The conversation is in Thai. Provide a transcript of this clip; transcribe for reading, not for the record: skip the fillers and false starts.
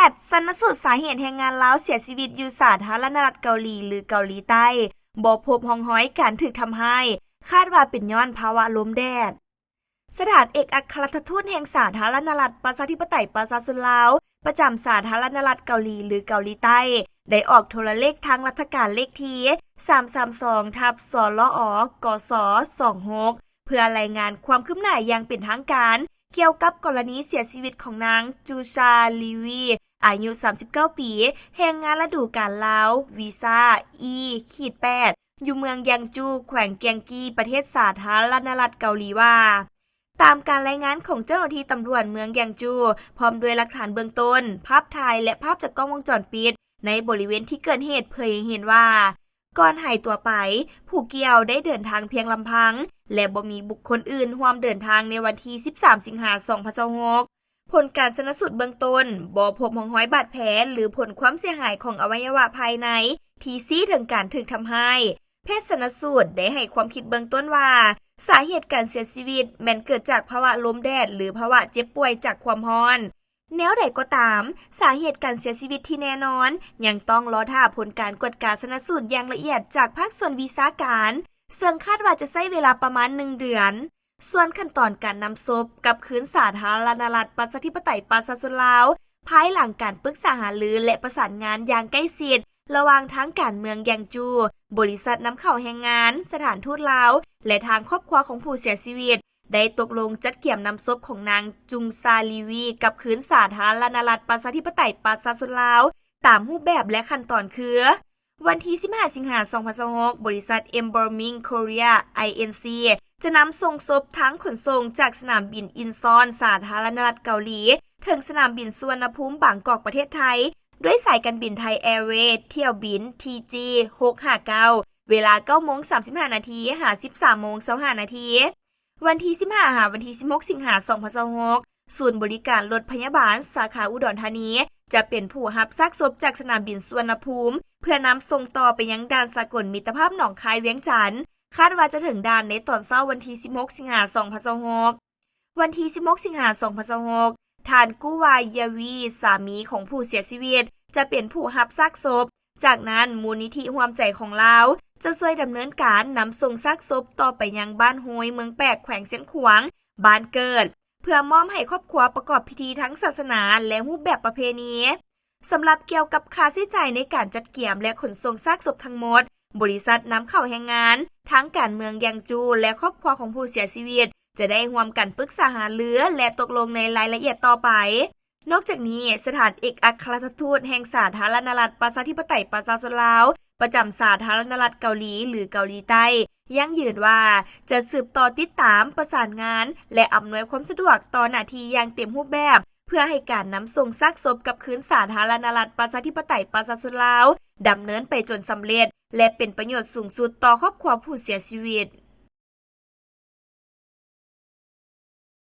ทย์ชันสูตรสาเหตุแรงงานลาวเสียชีวิตอยู่สาธารณรัฐเกาหลีหรือเกาหลีใต้บ่พบร่องรอยการถูกทำให้คาดว่าเป็นย้อนภาวะลมแดดสถานเอกอัครราชทูตแห่งสาธารณรัฐประชาธิปไตยประชาชนลาวประจำสาธารณรัฐเกาหลีหรือเกาหลีใต้ได้ออกโทรเลขทางราชการเลขที่332/สลอกส26เพื่อรายงานความคืบหน้าอย่างเป็นทางการเกี่ยวกับกรณีเสียชีวิตของนางจูชาลีวีอายุ39ปีแรงงานฤดูกาลลาววีซ่า E-8 อยู่เมืองยังจูแขวงเกียงกีประเทศสาธารณรัฐเกาหลีว่าตามการรายงานของเจ้าหน้าที่ตำรวจเมืองยังจูพร้อมด้วยหลักฐานเบื้องต้นภาพถ่ายและภาพจากกล้องวงจรปิดในบริเวณที่เกิดเหตุเผยให้เห็นว่าก่อนหายตัวไปผู้เกี่ยวได้เดินทางเพียงลำพังและบ่มีบุคคลอื่นร่วมเดินทางในวันที่13สิงหาคม2026ผลการชันสูตรเบื้องต้นบ่พบร่องรอยบาดแผลหรือผลความเสียหายของอวัยวะภายในที่ซี้ถึงการถูกทำให้แพทย์ชันสูตรได้ให้ความคิดเบื้องต้นว่าสาเหตุการเสียชีวิตแม้นเกิดจากภาวะลมแดดหรือภาวะเจ็บป่วยจากความร้อนแนวใดก็ตามสาเหตุการเสียชีวิตที่แน่นอนยังต้องรอท่าผลการกวดการชันสูตรอย่างละเอียดจากภาคส่วนวิชาการซึ่งคาดว่าจะใช้เวลาประมาณ1เดือนส่วนขั้นตอนการนำศพกลับคืนสาธารณรัฐประชาธิปไตยประชาชนลาวภายหลังการปรึกษาหารือและประสานงานอย่างใกล้ชิดระหว่างทางการเมืองยังจูบริษัทนำเข้าแรงงานสถานทูตลาวและทางครอบครัวของผู้เสียชีวิตได้ตกลงจัดเกี่ยมนำศพของนางจุงซาลีวีกลับคืนสาธารณรัฐประชาธิปไตยประชาชนลาวตามรูปแบบและขั้นตอนคือวันที่15สิงหาคม2026บริษัท Embalming Korea Inc จะนำส่งศพทั้งขนส่งจากสนามบินอินซอนสาธารณรัฐเกาหลีถึงสนามบินสุวรรณภูมิบางกอกประเทศไทยด้วยสายการบินไทยแอร์เวย์เที่ยวบิน TG 659เวลา 9:35 นหา 13:25 นวันที่15หาวันที่16สิงหาคม2026ศูนย์บริการรถพยาบาลสาขาอุดรธานีจะเป็นผู้รับซากศพจากสนามบินสุวรรณภูมิเพื่อนำส่งต่อไปยังด่านสากลมิตรภาพหนองคายเวียงจันทน์คาดว่าจะถึงด่านในตอนเช้าวันที่16สิงหาคม2026วันที่16สิงหาคม2026ท่านกู้วายวีสามีของผู้เสียชีวิตจะเป็นผู้รับซากศพจากนั้นมูลนิธิร่วมใจของลาวจะช่วยดำเนินการนำส่งซากศพต่อไปยังบ้านห้วยเมืองแปกแขวงเสียงขวางบ้านเกิดเพื่อมอบให้ครอบครัวประกอบพิธีทั้งศาสนาและรูปแบบประเพณีสำหรับเกี่ยวกับค่าใช้จ่ายในการจัดเกี่ยมและขนส่งซากศพทั้งหมดบริษัทนำเข้าแรงงานทั้งการเมืองยังจูและครอบครัวของผู้เสียชีวิตจะได้ร่วมกันปรึกษาหารือและตกลงในรายละเอียดต่อไปนอกจากนี้สถานเอกอัครราชทูตแห่งสาธารณรัฐประชาธิปไตยประชาชนลาวประจำสาธารณรัฐเกาหลีหรือเกาหลีใต้ยังยืนว่าจะสืบต่อติดตามประสานงานและอำนวยความสะดวกต่อหน้าที่อย่างเต็มรูปแบบเพื่อให้การนำส่งซากศพกับคืนสาธารณรัฐประชาธิปไตยประชาชนลาวดำเนินไปจนสำเร็จและเป็นประโยชน์สูงสุดต่อครอบครัวผู้เสียชีวิต